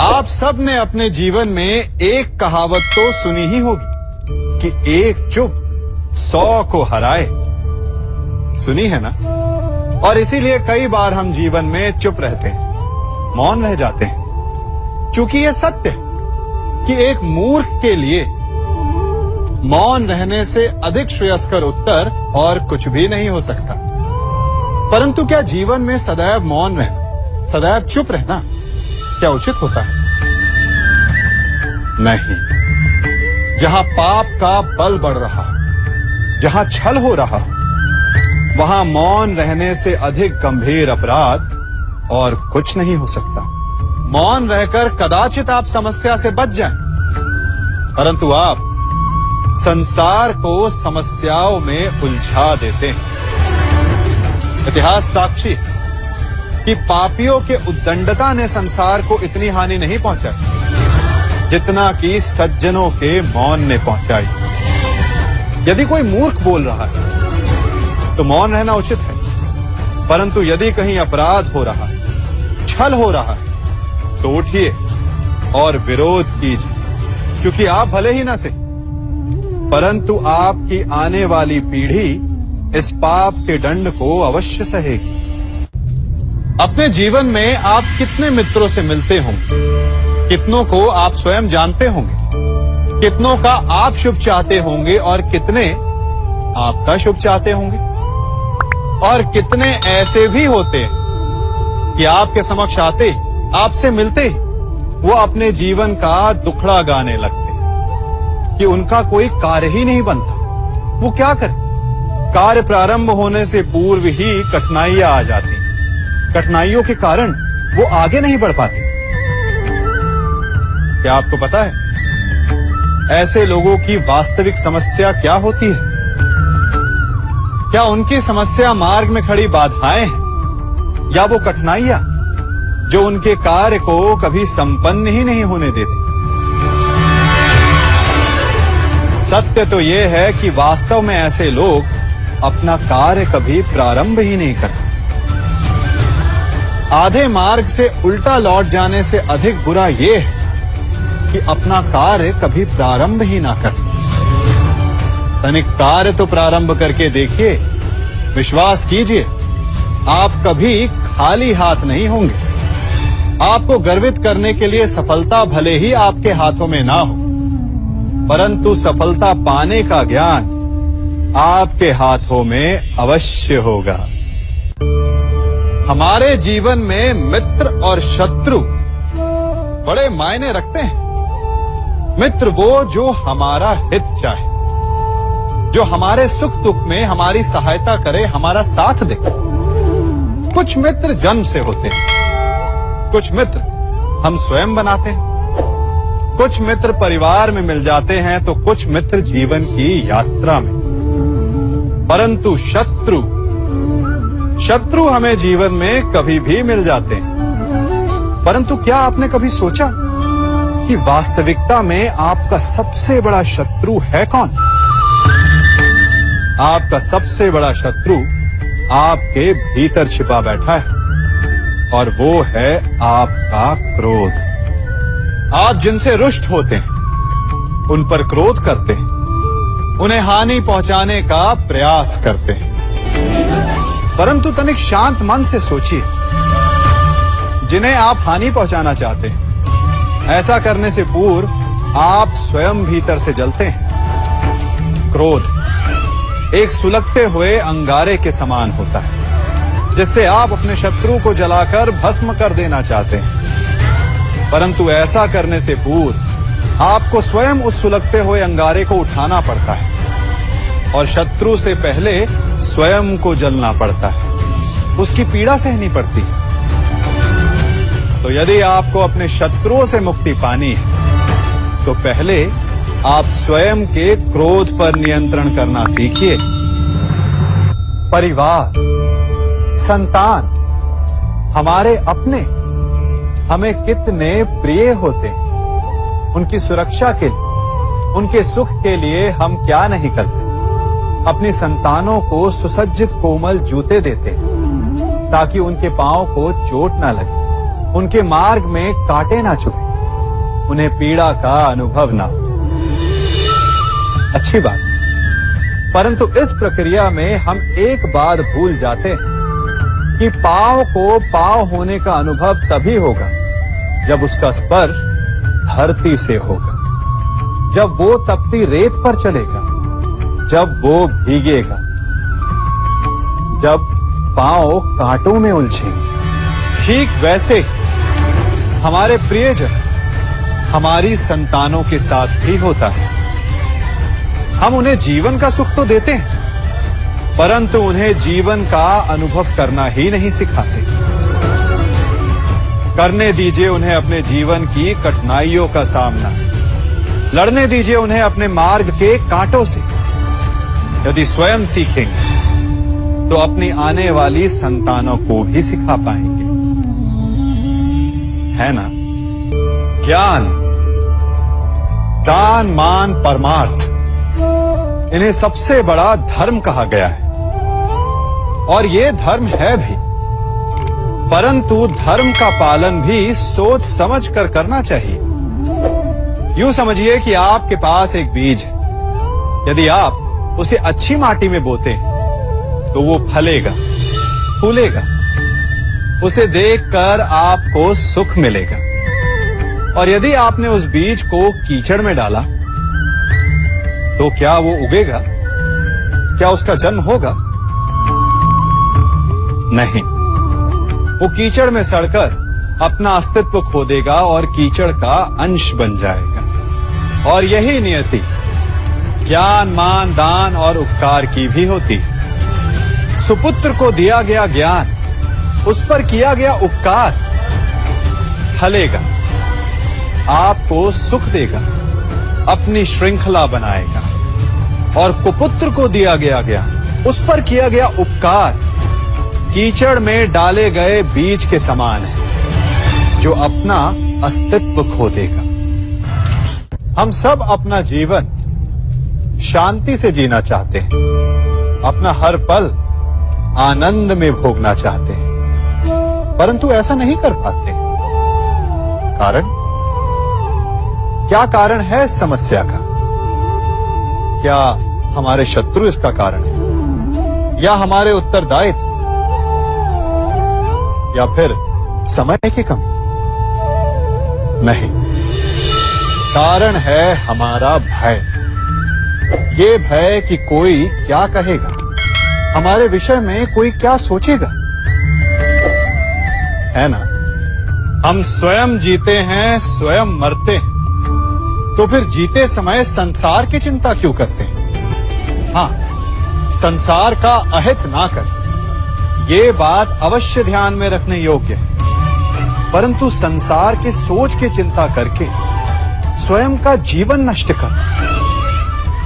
आप सब ने अपने जीवन में एक कहावत तो सुनी ही होगी कि एक चुप 100 को हराए। सुनी है ना? और इसीलिए कई बार हम जीवन में चुप रहते हैं, मौन रह जाते हैं, क्योंकि यह सत्य है कि एक मूर्ख के लिए मौन रहने से अधिक श्रेयस्कर उत्तर और कुछ भी नहीं हो सकता। परंतु क्या जीवन में सदैव मौन रहना, सदैव चुप रहना क्या उचित होता है? नहीं। जहां पाप का बल बढ़ रहा, जहां छल हो रहा, वहां मौन रहने से अधिक गंभीर अपराध और कुछ नहीं हो सकता। मौन रहकर कदाचित आप समस्या से बच जाएं, परंतु आप संसार को समस्याओं में उलझा देते हैं। इतिहास साक्षी है कि पापियों के उद्दंडता ने संसार को इतनी हानि नहीं पहुंचाई जितना कि सज्जनों के मौन ने पहुंचाई। यदि कोई मूर्ख बोल रहा है तो मौन रहना उचित है, परंतु यदि कहीं अपराध हो रहा है, छल हो रहा है, तो उठिए और विरोध कीजिए, क्योंकि आप भले ही ना सही, परंतु आपकी आने वाली पीढ़ी इस पाप के दंड को अवश्य सहेगी। अपने जीवन में आप कितने मित्रों से मिलते होंगे, कितनों को आप स्वयं जानते होंगे, कितनों का आप शुभ चाहते होंगे और कितने आपका शुभ चाहते होंगे, और कितने ऐसे भी होते हैं कि आपके समक्ष आते, आपसे मिलते वो अपने जीवन का दुखड़ा गाने लगते हैं कि उनका कोई कार्य ही नहीं बनता। वो क्या करे? कार्य प्रारंभ होने से पूर्व ही कठिनाइयां आ जाती, कठिनाइयों के कारण वो आगे नहीं बढ़ पाते। क्या आपको पता है ऐसे लोगों की वास्तविक समस्या क्या होती है? क्या उनकी समस्या मार्ग में खड़ी बाधाएं हैं, या वो कठिनाइयां जो उनके कार्य को कभी संपन्न ही नहीं होने देती? सत्य तो यह है कि वास्तव में ऐसे लोग अपना कार्य कभी प्रारंभ ही नहीं करते। आधे मार्ग से उल्टा लौट जाने से अधिक बुरा यह है कि अपना कार्य कभी प्रारंभ ही ना कर। तनिक कार्य तो प्रारंभ करके देखिए, विश्वास कीजिए आप कभी खाली हाथ नहीं होंगे। आपको गर्वित करने के लिए सफलता भले ही आपके हाथों में ना हो, परंतु सफलता पाने का ज्ञान आपके हाथों में अवश्य होगा। हमारे जीवन में मित्र और शत्रु बड़े मायने रखते हैं। मित्र वो जो हमारा हित चाहे, जो हमारे सुख दुख में हमारी सहायता करे, हमारा साथ दे। कुछ मित्र जन्म से होते हैं, कुछ मित्र हम स्वयं बनाते हैं, कुछ मित्र परिवार में मिल जाते हैं, तो कुछ मित्र जीवन की यात्रा में। परंतु शत्रु हमें जीवन में कभी भी मिल जाते हैं। परंतु क्या आपने कभी सोचा कि वास्तविकता में आपका सबसे बड़ा शत्रु है कौन? आपका सबसे बड़ा शत्रु आपके भीतर छिपा बैठा है, और वो है आपका क्रोध। आप जिनसे रुष्ट होते हैं, उन पर क्रोध करते हैं, उन्हें हानि पहुंचाने का प्रयास करते हैं। परंतु तनिक शांत मन से सोचिए, जिन्हें आप हानि पहुंचाना चाहते हैं, ऐसा करने से पूर्व आप स्वयं भीतर से जलते हैं। क्रोध एक सुलगते हुए अंगारे के समान होता है, जिससे आप अपने शत्रु को जलाकर भस्म कर देना चाहते हैं। परंतु ऐसा करने से पूर्व आपको स्वयं उस सुलगते हुए अंगारे को उठाना पड़ता है, और शत्रु से पहले स्वयं को जलना पड़ता है, उसकी पीड़ा सहनी पड़ती है। तो यदि आपको अपने शत्रुओं से मुक्ति पानी है, तो पहले आप स्वयं के क्रोध पर नियंत्रण करना सीखिए। परिवार, संतान, हमारे अपने हमें कितने प्रिय होते हैं। उनकी सुरक्षा के लिए, उनके सुख के लिए हम क्या नहीं करते। अपनी संतानों को सुसज्जित कोमल जूते देते हैं ताकि उनके पांव को चोट ना लगे। उनके मार्ग में कांटे ना चुभे, उन्हें पीड़ा का अनुभव ना हो। अच्छी बात, परंतु इस प्रक्रिया में हम एक बात भूल जाते हैं कि पांव को पांव होने का अनुभव तभी होगा जब उसका स्पर्श धरती से होगा, जब वो तपती रेत पर चलेगा, जब वो भीगेगा, जब पांव कांटों में उलझेंगे। ठीक वैसे हमारे प्रियजन हमारी संतानों के साथ भी होता है। हम उन्हें जीवन का सुख तो देते हैं, परंतु उन्हें जीवन का अनुभव करना ही नहीं सिखाते। करने दीजिए उन्हें अपने जीवन की कठिनाइयों का सामना, लड़ने दीजिए उन्हें अपने मार्ग के कांटों से। यदि स्वयं सीखेंगे तो अपनी आने वाली संतानों को भी सिखा पाएंगे, है ना? ज्ञान, दान, मान, परमार्थ, इन्हें सबसे बड़ा धर्म कहा गया है। और ये धर्म है भी, परंतु धर्म का पालन भी सोच समझ कर करना चाहिए। यूं समझिए कि आपके पास एक बीज है, यदि आप उसे अच्छी माटी में बोते हैं तो वो फलेगा, फूलेगा, उसे देखकर आपको सुख मिलेगा। और यदि आपने उस बीज को कीचड़ में डाला तो क्या वो उगेगा? क्या उसका जन्म होगा? नहीं, वो कीचड़ में सड़कर अपना अस्तित्व खो देगा और कीचड़ का अंश बन जाएगा। और यही नियति ज्ञान, मान, दान और उपकार की भी होती है। सुपुत्र को दिया गया ज्ञान, उस पर किया गया उपकार फलेगा, आपको सुख देगा, अपनी श्रृंखला बनाएगा। और कुपुत्र को दिया गया ज्ञान, उस पर किया गया उपकार कीचड़ में डाले गए बीज के समान है, जो अपना अस्तित्व खो देगा। हम सब अपना जीवन शांति से जीना चाहते हैं, अपना हर पल आनंद में भोगना चाहते हैं, परंतु ऐसा नहीं कर पाते। कारण क्या? कारण है समस्या का? क्या हमारे शत्रु इसका कारण है, या हमारे उत्तरदायित्व, या फिर समय की कमी? नहीं, कारण है हमारा भय। ये भय कि कोई क्या कहेगा, हमारे विषय में कोई क्या सोचेगा, है ना? हम स्वयं जीते हैं, स्वयं मरते हैं, तो फिर जीते समय संसार की चिंता क्यों करते हैं? हाँ, संसार का अहित ना कर, ये बात अवश्य ध्यान में रखने योग्य है। परंतु संसार के सोच की चिंता करके स्वयं का जीवन नष्ट कर,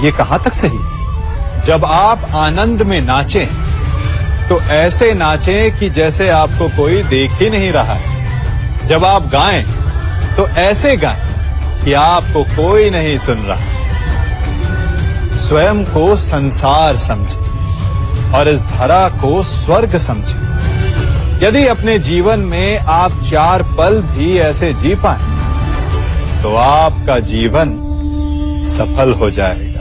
ये कहां तक सही? जब आप आनंद में नाचें तो ऐसे नाचें कि जैसे आपको कोई देख ही नहीं रहा है। जब आप गाएं तो ऐसे गाएं कि आपको कोई नहीं सुन रहा। स्वयं को संसार समझें और इस धरा को स्वर्ग समझें। यदि अपने जीवन में आप 4 पल भी ऐसे जी पाएं तो आपका जीवन सफल हो जाएगा।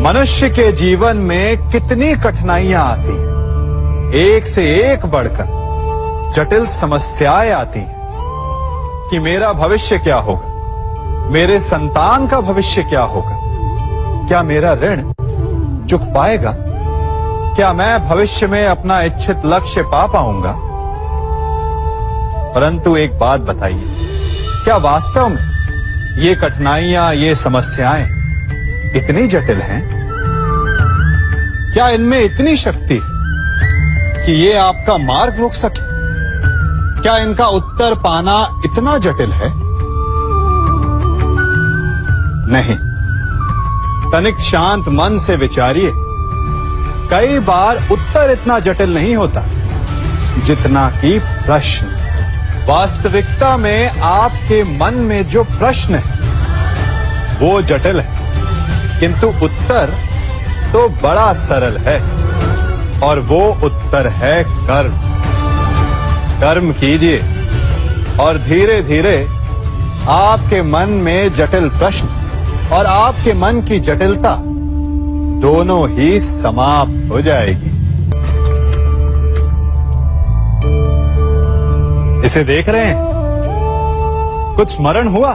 मनुष्य के जीवन में कितनी कठिनाइयां आती हैं, एक से एक बढ़कर जटिल समस्याएं आती हैं कि मेरा भविष्य क्या होगा, मेरे संतान का भविष्य क्या होगा, क्या मेरा ऋण चुक पाएगा, क्या मैं भविष्य में अपना इच्छित लक्ष्य पा पाऊंगा? परंतु एक बात बताइए, क्या वास्तव में ये कठिनाइयां, ये समस्याएं इतनी जटिल हैं? क्या इनमें इतनी शक्ति है कि ये आपका मार्ग रोक सके? क्या इनका उत्तर पाना इतना जटिल है? नहीं, तनिक शांत मन से विचारिए। कई बार उत्तर इतना जटिल नहीं होता जितना कि प्रश्न। वास्तविकता में आपके मन में जो प्रश्न है वो जटिल है, किंतु उत्तर तो बड़ा सरल है, और वो उत्तर है कर्म। कर्म कीजिए, और धीरे धीरे आपके मन में जटिल प्रश्न और आपके मन की जटिलता दोनों ही समाप्त हो जाएगी। इसे देख रहे हैं? कुछ स्मरण हुआ?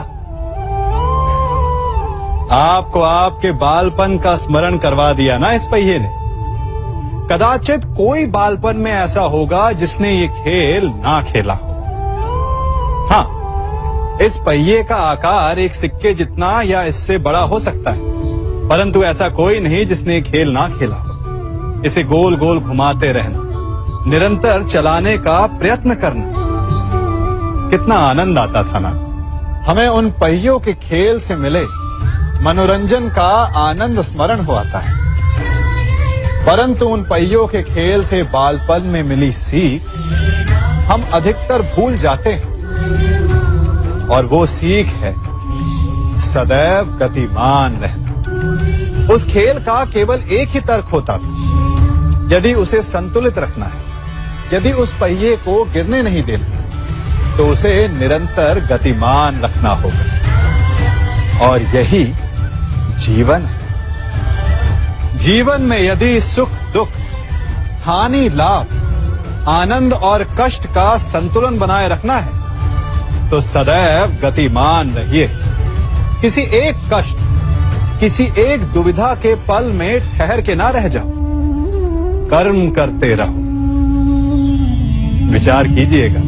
आपको आपके बालपन का स्मरण करवा दिया ना इस पहिए ने। कदाचित कोई बालपन में ऐसा होगा जिसने ये खेल ना खेला हो। हाँ, इस पहिए का आकार एक सिक्के जितना या इससे बड़ा हो सकता है, परंतु ऐसा कोई नहीं जिसने ये खेल ना खेला हो। इसे गोल गोल घुमाते रहना, निरंतर चलाने का प्रयत्न करना, कितना आनंद आता था ना। हमें उन पहियों के खेल से मिले मनोरंजन का आनंद स्मरण हो आता है, परंतु उन पहियों के खेल से बालपन में मिली सीख हम अधिकतर भूल जाते हैं। और वो सीख है सदैव गतिमान रहना। उस खेल का केवल एक ही तर्क होता था, यदि उसे संतुलित रखना है, यदि उस पहिए को गिरने नहीं देना, तो उसे निरंतर गतिमान रखना होगा। और यही जीवन है। जीवन में यदि सुख दुख, हानि लाभ, आनंद और कष्ट का संतुलन बनाए रखना है, तो सदैव गतिमान रहिए। किसी एक कष्ट, किसी एक दुविधा के पल में ठहर के ना रह जाओ। कर्म करते रहो। विचार कीजिएगा।